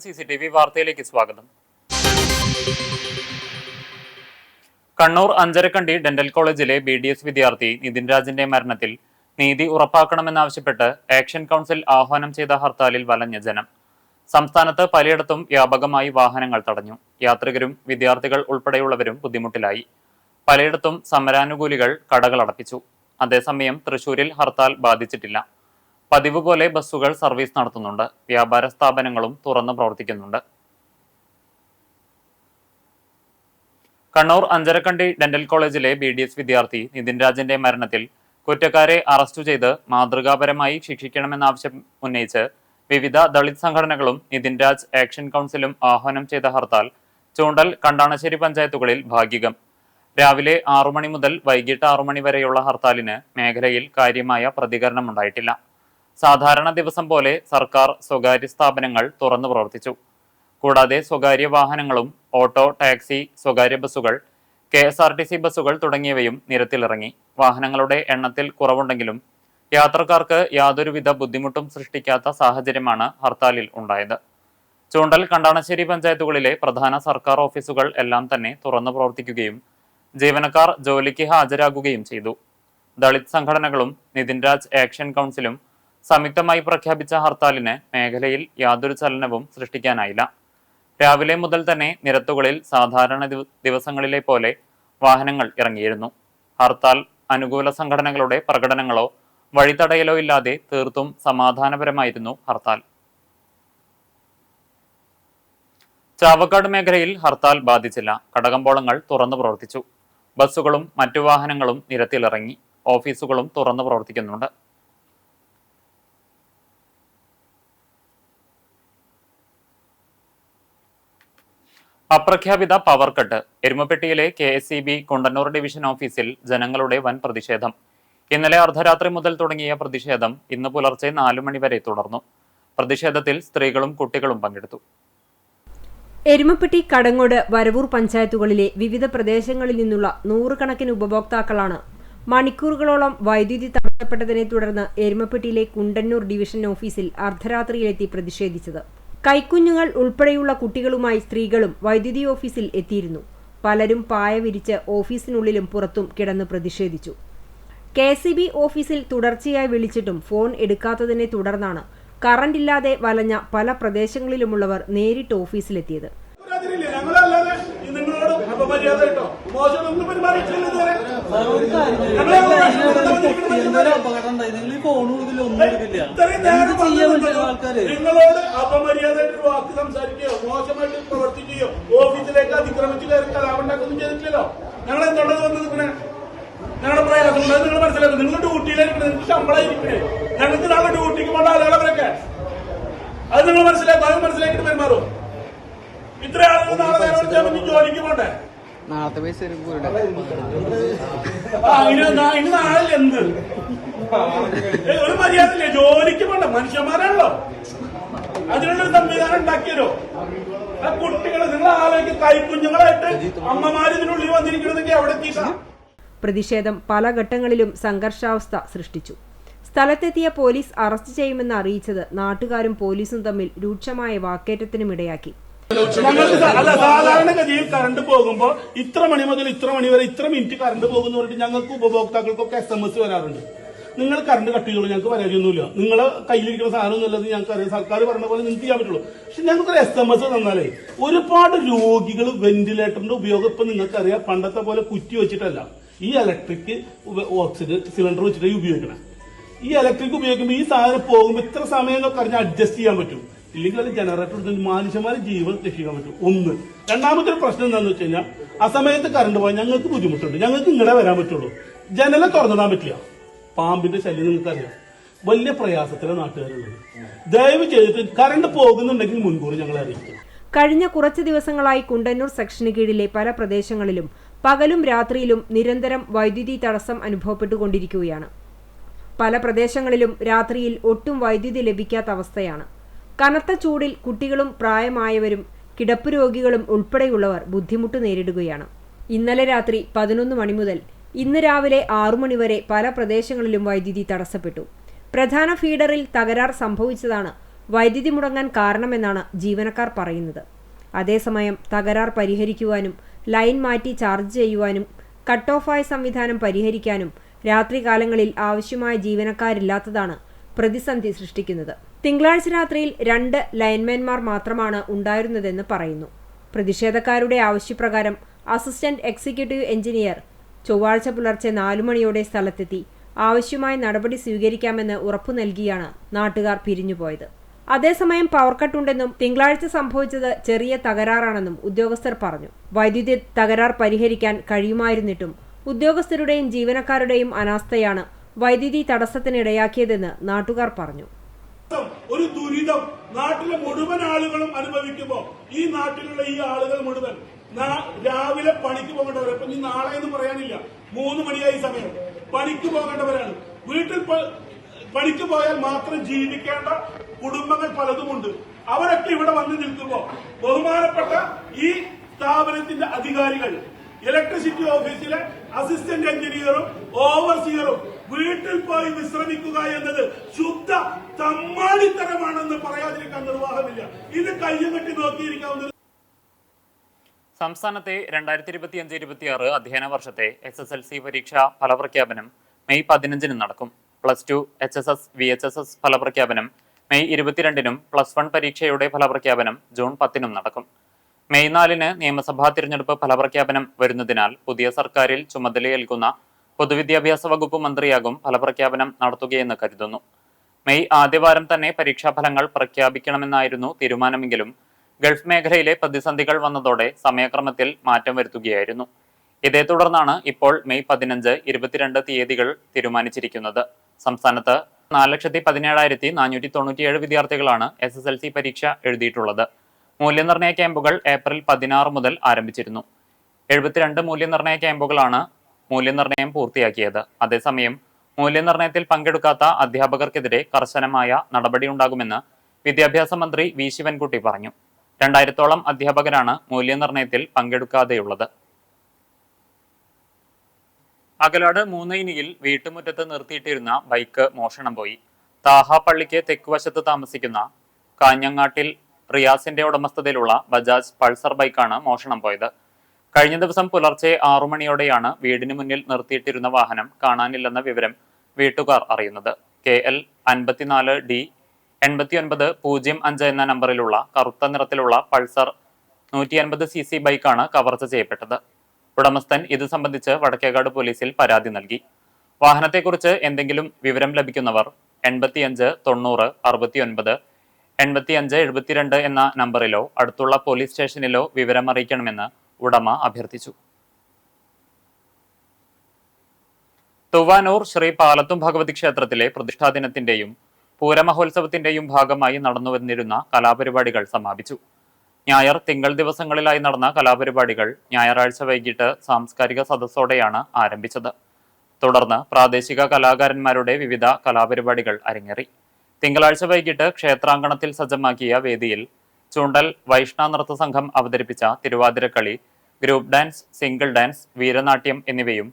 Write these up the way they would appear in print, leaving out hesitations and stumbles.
CCTV വാർത്തയിലേക്ക് സ്വാഗതം. Kannur Anjarakandy dental കോളേജിലെ BDS വിദ്യാർത്ഥി നിതിൻ രാജിന്റെ മരണത്തിൽ നീതി ഉറപ്പാക്കണമെന്നാവശ്യപ്പെട്ട് ആക്ഷൻ കൗൺസിൽ ആഹ്വാനം ചെയ്ത ഹർത്താലിൽ വലഞ്ഞ ജനം. സംസ്ഥാനത്ത് പലയിടത്തും വ്യാപകമായി വാഹനങ്ങൾ തടഞ്ഞു. യാത്രികരും വിദ്യാർത്ഥികൾ ഉൾപ്പെടെയുള്ളവരും ബുദ്ധിമുട്ടിലായി. പലയിടത്തും സമരാനുകൂലികൾ കടകൾ അടപ്പിച്ചു. അതേസമയം തൃശൂരിൽ ഹർത്താൽ ബാധിച്ചിട്ടില്ല. പതിവ് പോലെ ബസ്സുകൾ സർവീസ് നടത്തുന്നുണ്ട്. വ്യാപാര സ്ഥാപനങ്ങളും തുറന്നു പ്രവർത്തിക്കുന്നുണ്ട്. കണ്ണൂർ അഞ്ചരക്കണ്ടി ഡെന്റൽ കോളേജിലെ BDS വിദ്യാർത്ഥി നിതിൻ രാജിന്റെ മരണത്തിൽ കുറ്റക്കാരെ അറസ്റ്റ് ചെയ്ത് മാതൃകാപരമായി ശിക്ഷിക്കണമെന്നാവശ്യം ഉന്നയിച്ച് വിവിധ ദളിത് സംഘടനകളും നിതിൻ രാജ് ആക്ഷൻ കൗൺസിലും ആഹ്വാനം ചെയ്ത ഹർത്താൽ ചൂണ്ടൽ, കണ്ടാണശ്ശേരി പഞ്ചായത്തുകളിൽ ഭാഗികം. രാവിലെ 6 മണി മുതൽ വൈകിട്ട് 6 മണി വരെയുള്ള ഹർത്താലിന് മേഖലയിൽ കാര്യമായ പ്രതികരണമുണ്ടായിട്ടില്ല. സാധാരണ ദിവസം പോലെ സർക്കാർ, സ്വകാര്യ സ്ഥാപനങ്ങൾ തുറന്നു പ്രവർത്തിച്ചു. കൂടാതെ സ്വകാര്യ വാഹനങ്ങളും ഓട്ടോ, ടാക്സി, സ്വകാര്യ ബസ്സുകൾ, KSRTC ബസ്സുകൾ തുടങ്ങിയവയും നിരത്തിലിറങ്ങി. വാഹനങ്ങളുടെ എണ്ണത്തിൽ കുറവുണ്ടെങ്കിലും യാത്രക്കാർക്ക് യാതൊരുവിധ ബുദ്ധിമുട്ടും സൃഷ്ടിക്കാത്ത സാഹചര്യമാണ് ഹർത്താലിൽ ഉണ്ടായത്. ചൂണ്ടൽ, കണ്ടാണശ്ശേരി പഞ്ചായത്തുകളിലെ പ്രധാന സർക്കാർ ഓഫീസുകൾ എല്ലാം തന്നെ തുറന്നു പ്രവർത്തിക്കുകയും ജീവനക്കാർ ജോലിക്ക് ഹാജരാകുകയും ചെയ്തു. ദളിത് സംഘടനകളും നിതിൻ രാജ് ആക്ഷൻ കൗൺസിലും സംയുക്തമായി പ്രഖ്യാപിച്ച ഹർത്താലിന് മേഖലയിൽ യാതൊരു ചലനവും സൃഷ്ടിക്കാനായില്ല. രാവിലെ മുതൽ തന്നെ നിരത്തുകളിൽ സാധാരണ ദിവസങ്ങളിലെ പോലെ വാഹനങ്ങൾ ഇറങ്ങിയിരുന്നു. ഹർത്താൽ അനുകൂല സംഘടനകളുടെ പ്രകടനങ്ങളോ വഴിതടയലോ ഇല്ലാതെ തീർത്തും സമാധാനപരമായിരുന്നു ഹർത്താൽ. ചാവക്കാട് മേഖലയിൽ ഹർത്താൽ ബാധിച്ചില്ല. കടകമ്പോളങ്ങൾ തുറന്നു പ്രവർത്തിച്ചു. ബസ്സുകളും മറ്റു വാഹനങ്ങളും നിരത്തിലിറങ്ങി. ഓഫീസുകളും തുറന്നു പ്രവർത്തിക്കുന്നുണ്ട്. അപ്രഖ്യാപിത പവർ കട്ട്. എരുമപ്പെട്ടിയിലെ KSEB കുണ്ടന്നൂർ ഡിവിഷൻ ഓഫീസിൽ ജനങ്ങളുടെ വൻ പ്രതിഷേധം. ഇന്നലെ അർദ്ധരാത്രി മുതൽ തുടങ്ങിയ പ്രതിഷേധം ഇന്ന് പുലർച്ചെ 4 മണി വരെ തുടർന്നു. പ്രതിഷേധത്തിൽ സ്ത്രീകളും കുട്ടികളും പങ്കെടുത്തു. എരുമപ്പെട്ടി, കടങ്ങോട്, വരവൂർ പഞ്ചായത്തുകളിലെ വിവിധ പ്രദേശങ്ങളിൽ നിന്നുള്ള നൂറുകണക്കിന് ഉപഭോക്താക്കളാണ് മണിക്കൂറുകളോളം വൈദ്യുതി തടസ്സപ്പെട്ടതിനെ തുടർന്ന് എരുമപ്പെട്ടിയിലെ കുണ്ടന്നൂർ ഡിവിഷൻ ഓഫീസിൽ അർദ്ധരാത്രിയിലെത്തി പ്രതിഷേധിച്ചത്. കൈക്കുഞ്ഞുങ്ങൾ ഉൾപ്പെടെയുള്ള കുട്ടികളുമായി സ്ത്രീകളും വൈദ്യുതി ഓഫീസിൽ എത്തിയിരുന്നു. പലരും പായ വിരിച്ച് ഓഫീസിനുള്ളിലും പുറത്തും കിടന്ന് പ്രതിഷേധിച്ചു. KSEB ഓഫീസിൽ തുടർച്ചയായി വിളിച്ചിട്ടും ഫോൺ എടുക്കാത്തതിനെ തുടർന്നാണ് കറന്റ് ഇല്ലാതെ വലഞ്ഞ പല പ്രദേശങ്ങളിലുമുള്ളവർ നേരിട്ട് ഓഫീസിലെത്തിയത്. നിങ്ങളോട് അപമര്യാദയായിട്ട് വാക്ക് സംസാരിക്കുകയോ മോശമായിട്ട് പ്രവർത്തിക്കുകയോ ഓഫീസിലേക്ക് അതിക്രമിച്ച് കയറി കലാപുണ്ടാക്കൊന്നും ചെയ്തിട്ടില്ലല്ലോ. ഞങ്ങൾ എന്തുകൊണ്ടത് വന്ന് നിൽക്കണേ? ഞങ്ങളുടെ പ്രയാസം ഉണ്ടെന്ന് നിങ്ങൾ മനസ്സിലാക്കും. നിങ്ങൾ ഡ്യൂട്ടിയിലായിരിക്കണേ, നിങ്ങൾക്ക് ശമ്പളം ഇരിക്കണേ. ഞങ്ങൾക്ക് നാളെ ഡ്യൂട്ടിക്ക് പോകേണ്ട ആളുകളവരൊക്കെ അത് നിങ്ങൾ മനസ്സിലാക്കും. അത് മനസ്സിലാക്കിയിട്ട് പെരുമാറും. ഇത്ര ആളുകൾ നാളെ നേരം വിളിച്ചാൽ മതി, ജോലിക്ക് പോണ്ടേ? ഇനി നാളെ എന്ത് ഒരു മര്യാദയില്ലേ? ജോലിക്ക് പോണ്ട മനുഷ്യന്മാരാണല്ലോ. അതിനുള്ളൊരു സംവിധാനം ഉണ്ടാക്കിയല്ലോ. ആ കുട്ടികളെ നിങ്ങൾ ആലോചിക്കും. കൈക്കുഞ്ഞുങ്ങളായിട്ട് അമ്മമാര് ഇതിനുള്ളിൽ വന്നിരിക്കണമെങ്കിൽ അവിടെ എത്തിയിട്ടാ. പ്രതിഷേധം പല ഘട്ടങ്ങളിലും സംഘർഷാവസ്ഥ സൃഷ്ടിച്ചു. സ്ഥലത്തെത്തിയ പോലീസ് അറസ്റ്റ് ചെയ്യുമെന്ന് അറിയിച്ചത് നാട്ടുകാരും പോലീസും തമ്മിൽ രൂക്ഷമായ വാക്കേറ്റത്തിനുമിടയാക്കി. ഞങ്ങൾക്ക് സാധാരണഗതിയിൽ കറണ്ട് പോകുമ്പോൾ ഇത്ര മണി മുതൽ ഇത്ര മണി വരെ ഇത്ര മിനിറ്റ് കറണ്ട് പോകുന്ന പറഞ്ഞിട്ട് ഞങ്ങൾക്ക് ഉപഭോക്താക്കൾക്കൊക്കെ SMS വരാറുണ്ട്. നിങ്ങൾ കറണ്ട് കട്ട് ചെയ്തോളൂ, ഞങ്ങൾക്ക് പരാതിയൊന്നുമില്ല. നിങ്ങളെ കയ്യിലിരിക്കുന്ന സാധനം എന്നുള്ളത് ഞങ്ങൾക്ക് അറിയാം. സർക്കാർ പറഞ്ഞ പോലെ നിങ്ങൾക്ക് ചെയ്യാൻ പറ്റുള്ളൂ. പക്ഷെ ഞങ്ങൾക്കൊരു SMS തന്നാലേ ഒരുപാട് രോഗികൾ വെന്റിലേറ്ററിന്റെ ഉപയോഗം ഇപ്പൊ നിങ്ങൾക്കറിയാം പണ്ടത്തെ പോലെ കുറ്റി വെച്ചിട്ടല്ല, ഈ ഇലക്ട്രിക് ഓക്സിജൻ സിലിണ്ടർ വെച്ചിട്ട് ഉപയോഗിക്കണം. ഈ ഇലക്ട്രിക് ഉപയോഗിക്കുമ്പോൾ ഈ സാധനം പോകുമ്പോൾ ഇത്ര സമയം എന്നൊക്കെ അറിഞ്ഞാൽ അഡ്ജസ്റ്റ് ചെയ്യാൻ പറ്റും. ഇല്ലെങ്കിൽ അത് ജനറേറ്റർ മനുഷ്യന്മാരുടെ ജീവൻ രക്ഷിക്കാൻ പറ്റും. ഒന്ന്. രണ്ടാമത്തെ ഒരു പ്രശ്നം എന്താണെന്ന് വെച്ച് കഴിഞ്ഞാൽ ആ സമയത്ത് കറണ്ട് പോയാൽ ഞങ്ങൾക്ക് ബുദ്ധിമുട്ടുണ്ട്. ഞങ്ങൾക്ക് ഇങ്ങടെ വരാൻ പറ്റുള്ളൂ. ജനലെ തുറന്നിടാൻ പറ്റില്ല. പാമ്പിന്റെ ശല്യം നിങ്ങൾക്കറിയാം. വലിയ പ്രയാസത്തിലെ നാട്ടുകാരുള്ളത്. ദയവ് ചെയ്തിട്ട് കറണ്ട് പോകുന്നുണ്ടെങ്കിൽ മുൻകൂർ ഞങ്ങളെ അറിയിക്കും. കഴിഞ്ഞ കുറച്ച് ദിവസങ്ങളായി കുണ്ടന്നൂർ സെക്ഷന് കീഴിലെ പല പ്രദേശങ്ങളിലും പകലും രാത്രിയിലും നിരന്തരം വൈദ്യുതി തടസ്സം അനുഭവപ്പെട്ടുകൊണ്ടിരിക്കുകയാണ്. പല പ്രദേശങ്ങളിലും രാത്രിയിൽ ഒട്ടും വൈദ്യുതി ലഭിക്കാത്ത അവസ്ഥയാണ്. കനത്ത ചൂടിൽ കുട്ടികളും പ്രായമായവരും കിടപ്പ് രോഗികളും ഉൾപ്പെടെയുള്ളവർ ബുദ്ധിമുട്ട് നേരിടുകയാണ്. ഇന്നലെ രാത്രി 11 മണി മുതൽ ഇന്ന് രാവിലെ 6 മണി വരെ പല പ്രദേശങ്ങളിലും വൈദ്യുതി തടസ്സപ്പെട്ടു. പ്രധാന ഫീഡറിൽ തകരാർ സംഭവിച്ചതാണ് വൈദ്യുതി മുടങ്ങാൻ കാരണമെന്നാണ് ജീവനക്കാർ പറയുന്നത്. അതേസമയം തകരാർ പരിഹരിക്കുവാനും ലൈൻ മാറ്റി ചാർജ് ചെയ്യുവാനും കട്ട് ഓഫായ സംവിധാനം പരിഹരിക്കാനും രാത്രികാലങ്ങളിൽ ആവശ്യമായ ജീവനക്കാരില്ലാത്തതാണ് പ്രതിസന്ധി സൃഷ്ടിക്കുന്നത്. തിങ്കളാഴ്ച രാത്രിയിൽ 2 ലൈൻമാൻമാർ മാത്രമാണ് ഉണ്ടായിരുന്നതെന്ന് പറയുന്നു. പ്രതിഷേധക്കാരുടെ ആവശ്യപ്രകാരം അസിസ്റ്റന്റ് എക്സിക്യൂട്ടീവ് എഞ്ചിനീയർ ചൊവ്വാഴ്ച പുലർച്ചെ 4 മണിയോടെ സ്ഥലത്തെത്തി ആവശ്യമായ നടപടി സ്വീകരിക്കാമെന്ന് ഉറപ്പു നൽകിയാണ് നാട്ടുകാർ പിരിഞ്ഞുപോയത്. അതേസമയം പവർ കട്ടുണ്ടെന്നും തിങ്കളാഴ്ച സംഭവിച്ചത് ചെറിയ തകരാറാണെന്നും ഉദ്യോഗസ്ഥർ പറഞ്ഞു. വൈദ്യുതി തകരാർ പരിഹരിക്കാൻ കഴിയുമായിരുന്നിട്ടും ഉദ്യോഗസ്ഥരുടെയും ജീവനക്കാരുടെയും അനാസ്ഥയാണ് വൈദ്യുതി തടസ്സത്തിനിടയാക്കിയതെന്ന് നാട്ടുകാർ പറഞ്ഞു. ഒരു ദുരിതം നാട്ടിലെ മുഴുവൻ ആളുകളും അനുഭവിക്കുമ്പോൾ ഈ നാട്ടിലുള്ള ഈ ആളുകൾ മുഴുവൻ രാവിലെ പണിക്ക് പോകേണ്ടവർ, ഇപ്പൊ ഇനി നാളെ എന്ന് പറയാനില്ല, 3 മണിയായി സമയം, പണിക്ക് പോകേണ്ടവരാണ്. വീട്ടിൽ പണിക്ക് പോയാൽ മാത്രം ജീവിക്കേണ്ട കുടുംബങ്ങൾ പലതുമുണ്ട്. അവരൊക്കെ ഇവിടെ വന്നു നിൽക്കുമ്പോൾ ബഹുമാനപ്പെട്ട ഈ സ്ഥാപനത്തിന്റെ അധികാരികൾ, ഇലക്ട്രിസിറ്റി ഓഫീസിലെ അസിസ്റ്റന്റ് എഞ്ചിനീയറും ഓവർസിയറും വീട്ടിൽ പോയി വിശ്രമിക്കുക എന്നത് ശുദ്ധ തമ്മാടിത്തരമാണെന്ന് പറയാതിരിക്കാൻ നിർവാഹമില്ല. ഇത് കയ്യും കെട്ടി നോക്കിയിരിക്കാവുന്നത്. സംസ്ഥാനത്തെ 2025-26 അധ്യയന വർഷത്തെ SSLC പരീക്ഷാ ഫലപ്രഖ്യാപനം മെയ് 15 നടക്കും. +2 HSS VHSS ഫലപ്രഖ്യാപനം മെയ് 22 +1 പരീക്ഷയുടെ ഫലപ്രഖ്യാപനം ജൂൺ 10 നടക്കും. മെയ് 4 നിയമസഭാ തിരഞ്ഞെടുപ്പ് ഫലപ്രഖ്യാപനം വരുന്നതിനാൽ പുതിയ സർക്കാരിൽ ചുമതലയേൽക്കുന്ന പൊതുവിദ്യാഭ്യാസ വകുപ്പ് മന്ത്രിയാകും ഫലപ്രഖ്യാപനം നടത്തുകയെന്ന് കരുതുന്നു. മെയ് ആദ്യവാരം തന്നെ പരീക്ഷാഫലങ്ങൾ പ്രഖ്യാപിക്കണമെന്നായിരുന്നു തീരുമാനമെങ്കിലും ഗൾഫ് മേഖലയിലെ പ്രതിസന്ധികൾ വന്നതോടെ സമയക്രമത്തിൽ മാറ്റം വരുത്തുകയായിരുന്നു. ഇതേ തുടർന്നാണ് ഇപ്പോൾ മെയ് 15, 22 തീയതികൾ തീരുമാനിച്ചിരിക്കുന്നത്. സംസ്ഥാനത്ത് 4,17,497 വിദ്യാർത്ഥികളാണ് SSLC പരീക്ഷ എഴുതിയിട്ടുള്ളത്. മൂല്യനിർണ്ണയ ക്യാമ്പുകൾ ഏപ്രിൽ 16 മുതൽ ആരംഭിച്ചിരുന്നു. 72 മൂല്യനിർണ്ണയ ക്യാമ്പുകളാണ് മൂല്യനിർണ്ണയം പൂർത്തിയാക്കിയത്. അതേസമയം മൂല്യനിർണ്ണയത്തിൽ പങ്കെടുക്കാത്ത അധ്യാപകർക്കെതിരെ കർശനമായ നടപടിയുണ്ടാകുമെന്ന് വിദ്യാഭ്യാസ മന്ത്രി വി ശിവൻകുട്ടി പറഞ്ഞു. 2000-ഓളം അധ്യാപകരാണ് മൂല്യനിർണ്ണയത്തിൽ പങ്കെടുക്കാതെയുള്ളത്. അകലാട് 3 ഇനിയിൽ വീട്ടുമുറ്റത്ത് നിർത്തിയിട്ടിരുന്ന ബൈക്ക് മോഷണം പോയി. താഹ പള്ളിക്ക് തെക്കുവശത്ത് താമസിക്കുന്ന കാഞ്ഞങ്ങാട്ടിൽ റിയാസിന്റെ ഉടമസ്ഥതയിലുള്ള ബജാജ് പൾസർ ബൈക്കാണ് മോഷണം പോയത്. കഴിഞ്ഞ ദിവസം പുലർച്ചെ 6 മണിയോടെയാണ് വീടിന് മുന്നിൽ നിർത്തിയിട്ടിരുന്ന വാഹനം കാണാനില്ലെന്ന വിവരം വീട്ടുകാർ അറിയുന്നത്. KL 54D 8905 എന്ന നമ്പറിലുള്ള കറുത്ത നിറത്തിലുള്ള പൾസർ 150cc ബൈക്കാണ് കവർച്ച ചെയ്യപ്പെട്ടത്. ഉടമസ്ഥൻ ഇത് സംബന്ധിച്ച് വടക്കേകാട് പോലീസിൽ പരാതി നൽകി. വാഹനത്തെക്കുറിച്ച് എന്തെങ്കിലും വിവരം ലഭിക്കുന്നവർ 85 90 69 85 72 എന്ന നമ്പറിലോ അടുത്തുള്ള പോലീസ് സ്റ്റേഷനിലോ വിവരം അറിയിക്കണമെന്ന് ഉടമ അഭ്യർത്ഥിച്ചു. തുവാനൂർ ശ്രീ പാലത്തും ഭഗവതി ക്ഷേത്രത്തിലെ പ്രതിഷ്ഠാ ദിനത്തിന്റെയും പൂരമഹോത്സവത്തിന്റെയും ഭാഗമായി നടന്നുവന്നിരുന്ന കലാപരിപാടികൾ സമാപിച്ചു. ഞായർ, തിങ്കൾ ദിവസങ്ങളിലായി നടന്ന കലാപരിപാടികൾ ഞായറാഴ്ച വൈകിട്ട് സാംസ്കാരിക സദസ്സോടെയാണ് ആരംഭിച്ചത്. തുടർന്ന് പ്രാദേശിക കലാകാരന്മാരുടെ വിവിധ കലാപരിപാടികൾ അരങ്ങേറി. തിങ്കളാഴ്ച വൈകിട്ട് ക്ഷേത്രാങ്കണത്തിൽ സജ്ജമാക്കിയ വേദിയിൽ ചൂണ്ടൽ വൈഷ്ണ നൃത്ത സംഘം അവതരിപ്പിച്ച Thiruvathirakali, group dance, single dance, Veeranatyam എന്നിവയും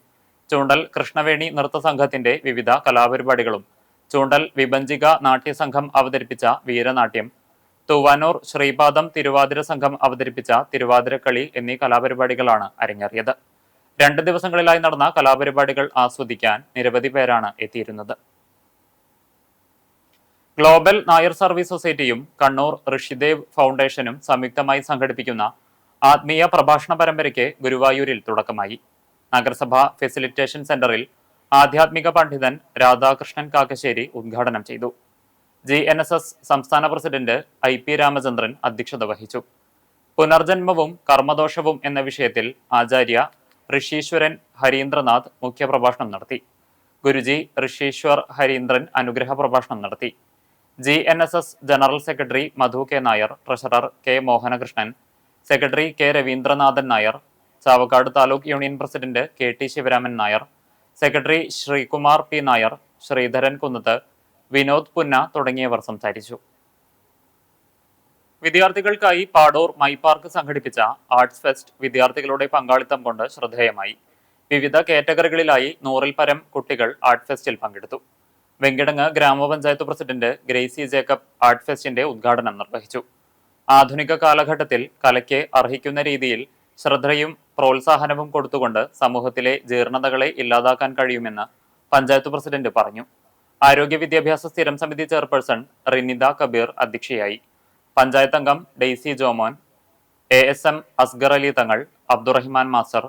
ചൂണ്ടൽ കൃഷ്ണവേണി നൃത്ത സംഘത്തിന്റെ വിവിധ കലാപരിപാടികളും ചൂണ്ടൽ വിഭജിക നാട്യസംഘം അവതരിപ്പിച്ച വീരനാട്യം, തൂവാനൂർ ശ്രീപാദം തിരുവാതിര സംഘം അവതരിപ്പിച്ച തിരുവാതിരക്കളി എന്നീ കലാപരിപാടികളാണ് അരങ്ങേറിയത്. 2 ദിവസങ്ങളിലായി നടന്ന കലാപരിപാടികൾ ആസ്വദിക്കാൻ നിരവധി പേരാണ് എത്തിയിരുന്നത്. ഗ്ലോബൽ നായർ സർവീസ് സൊസൈറ്റിയും കണ്ണൂർ ഋഷിദേവ് ഫൗണ്ടേഷനും സംയുക്തമായി സംഘടിപ്പിക്കുന്ന ആത്മീയ പ്രഭാഷണ പരമ്പരയ്ക്ക് ഗുരുവായൂരിൽ തുടക്കമായി. നഗരസഭ ഫെസിലിറ്റേഷൻ സെന്ററിൽ ആധ്യാത്മിക പണ്ഡിതൻ രാധാകൃഷ്ണൻ കാക്കശ്ശേരി ഉദ്ഘാടനം ചെയ്തു. GNSS സംസ്ഥാന പ്രസിഡന്റ് IP രാമചന്ദ്രൻ അധ്യക്ഷത വഹിച്ചു. പുനർജന്മവും കർമ്മദോഷവും എന്ന വിഷയത്തിൽ ആചാര്യ ഋഷീശ്വരൻ ഹരീന്ദ്രനാഥ് മുഖ്യപ്രഭാഷണം നടത്തി. ഗുരുജി ഋഷീശ്വർ ഹരീന്ദ്രൻ അനുഗ്രഹ പ്രഭാഷണം നടത്തി. GNSS general secretary Madhu K Nair, treasurer K Mohanakrishnan, secretary K Raveendranathan Nair, Chavakkad taluk union president KT Sivaraman Nair, secretary Sreekumar P Nair, Sreedharan Kunnath, Vinod Punna തുടങ്ങിയവർ സംസാരിച്ചു. വിദ്യാർത്ഥികൾക്കായി പാടൂർ മൈ പാർക്ക് സംഘടിപ്പിച്ച ആർട്സ് ഫെസ്റ്റ് വിദ്യാർത്ഥികളുടെ പങ്കാളിത്തം കൊണ്ട് ശ്രദ്ധേയമായി. വിവിധ കാറ്റഗറികളിലായി 100-ൽ പരം കുട്ടികൾ ആർട്ട് ഫെസ്റ്റിൽ പങ്കെടുത്തു. വെങ്കിടങ്ങ് ഗ്രാമപഞ്ചായത്ത് പ്രസിഡന്റ് ഗ്രേസി ജേക്കബ് ആർട്ട് ഫെസ്റ്റിന്റെ ഉദ്ഘാടനം നിർവഹിച്ചു. ആധുനിക കാലഘട്ടത്തിൽ കലയ്ക്ക് അർഹിക്കുന്ന രീതിയിൽ ശ്രദ്ധയും പ്രോത്സാഹനവും കൊടുത്തുകൊണ്ട് സമൂഹത്തിലെ ജീർണതകളെ ഇല്ലാതാക്കാൻ കഴിയുമെന്ന് പഞ്ചായത്ത് പ്രസിഡന്റ് പറഞ്ഞു. ആരോഗ്യ വിദ്യാഭ്യാസ സ്ഥിരം സമിതി ചെയർപേഴ്സൺ റിനിത കബീർ അധ്യക്ഷയായി. പഞ്ചായത്ത് അംഗം Daisy Jomon, ASM Asghar Ali Thangal, Abdurahiman master,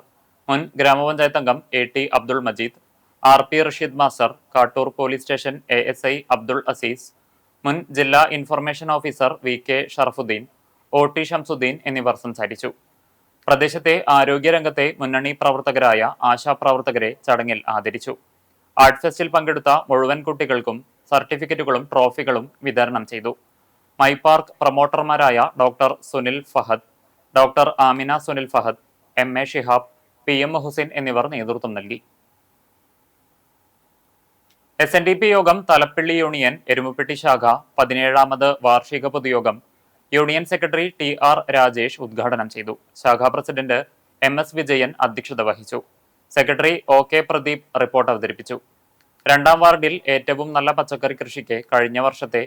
മുൻ ഗ്രാമപഞ്ചായത്ത് അംഗം AT Abdul Majeed, RP Rasheed master, Kattoor police station ASI Abdul Azeez, മുൻ ജില്ലാ information officer VK Sharafuddin, OT Shamsuddin എന്നിവർ സംസാരിച്ചു. പ്രദേശത്തെ ആരോഗ്യരംഗത്തെ മുന്നണി പ്രവർത്തകരായ ആശാപ്രവർത്തകരെ ചടങ്ങിൽ ആദരിച്ചു. ആർട്ട് ഫെസ്റ്റിൽ പങ്കെടുത്ത മുഴുവൻ കുട്ടികൾക്കും സർട്ടിഫിക്കറ്റുകളും ട്രോഫികളും വിതരണം ചെയ്തു. മൈ പാർക്ക് പ്രൊമോട്ടർമാരായ doctor Sunil Fahad, doctor Amina Sunil Fahad, MA Shihab, PM Hussain എന്നിവർ നേതൃത്വം നൽകി. SNDP യോഗം തലപ്പിള്ളി യൂണിയൻ എരുമപ്പെട്ടി ശാഖ 17ാമത് വാർഷിക പൊതുയോഗം യൂണിയൻ സെക്രട്ടറി TR രാജേഷ് ഉദ്ഘാടനം ചെയ്തു. ശാഖാ പ്രസിഡന്റ് MS വിജയൻ അധ്യക്ഷത വഹിച്ചു. സെക്രട്ടറി OK പ്രദീപ് റിപ്പോർട്ട് അവതരിപ്പിച്ചു. 2ാം വാർഡിൽ ഏറ്റവും നല്ല പച്ചക്കറി കൃഷിക്ക് കഴിഞ്ഞ വർഷത്തെ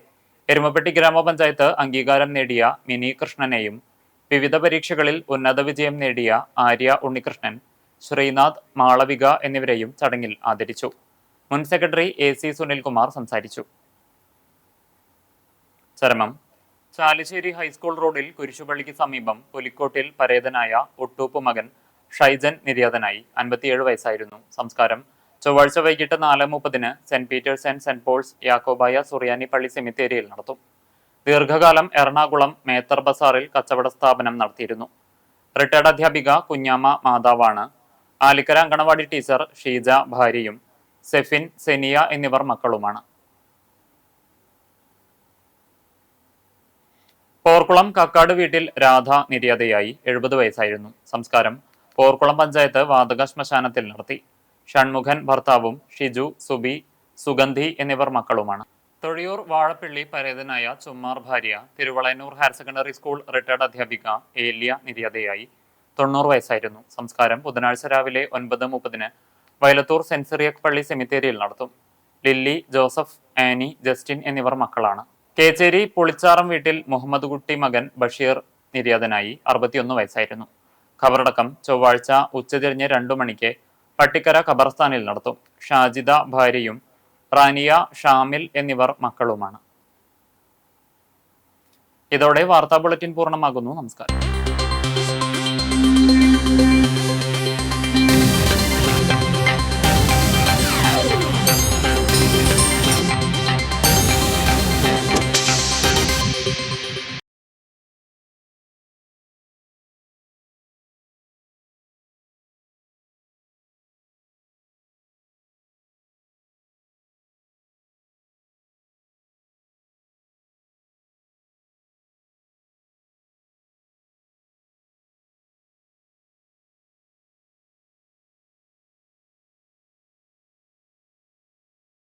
എരുമപ്പെട്ടി ഗ്രാമപഞ്ചായത്ത് അംഗീകാരം നേടിയ മിനി കൃഷ്ണനെയും വിവിധ പരീക്ഷകളിൽ ഉന്നത വിജയം നേടിയ ആര്യ ഉണ്ണികൃഷ്ണൻ, ശ്രീനാഥ്, മാളവിക എന്നിവരെയും ചടങ്ങിൽ ആദരിച്ചു. മുൻ സെക്രട്ടറി AC സുനിൽകുമാർ സംസാരിച്ചു. ചരമം. ചാലിശ്ശേരി ഹൈസ്കൂൾ റോഡിൽ കുരിശുപള്ളിക്ക് സമീപം പുലിക്കോട്ടിൽ പരേതനായ ഒട്ടൂപ്പ് മകൻ ഷൈജൻ നിര്യാതനായി. 57 വയസ്സായിരുന്നു. സംസ്കാരം ചൊവ്വാഴ്ച വൈകിട്ട് 4:30 saint Peter's and saint Paul's Yakobaya Suriyani പള്ളി സെമിത്തേരിയിൽ നടത്തും. ദീർഘകാലം എറണാകുളം മേത്തർ ബസാറിൽ കച്ചവട സ്ഥാപനം നടത്തിയിരുന്നു. റിട്ടയർഡ് അധ്യാപിക കുഞ്ഞാമ്മ മാതാവാണ്. ആലിക്കര അങ്കണവാടി ടീച്ചർ ഷീജ ഭാര്യയും സെഫിൻ, സെനിയ എന്നിവർ മക്കളുമാണ്. പോർക്കുളം കക്കാട് വീട്ടിൽ രാധ നിര്യാതയായി. 70 വയസ്സായിരുന്നു. സംസ്കാരം പോർക്കുളം പഞ്ചായത്ത് വാതക ശ്മശാനത്തിൽ നടത്തി. ഷൺമുഖൻ ഭർത്താവും ഷിജു, സുബി, സുഗന്ധി എന്നിവർ മക്കളുമാണ്. തൊഴിയൂർ വാഴപ്പിള്ളി പരേതനായ ചുമ്മാർ ഭാര്യ Thiruvalayannur higher secondary school retired അധ്യാപിക ഏലിയ നിര്യാതയായി. 90 വയസ്സായിരുന്നു. സംസ്കാരം ബുധനാഴ്ച രാവിലെ 9:30 വയലത്തൂർ സെന്റ് സിറിയക് പള്ളി സെമിത്തേരിയിൽ നടത്തും. ലില്ലി, ജോസഫ്, ആനി, ജസ്റ്റിൻ എന്നിവർ മക്കളാണ്. കേച്ചേരി പുളിച്ചാറം വീട്ടിൽ മുഹമ്മദ് കുട്ടി മകൻ ബഷീർ നിര്യാതനായി. 61 വയസ്സായിരുന്നു. ഖബറടക്കം ചൊവ്വാഴ്ച ഉച്ചതിരിഞ്ഞ് 2 മണിക്ക് പട്ടിക്കര ഖബർസ്ഥാനിൽ നടത്തും. ഷാജിദ ഭാര്യയും റാനിയ, ഷാമിൽ എന്നിവർ മക്കളുമാണ്. ഇതോടെ വാർത്താ ബുള്ളറ്റിൻ പൂർണ്ണമാകുന്നു. നമസ്കാരം.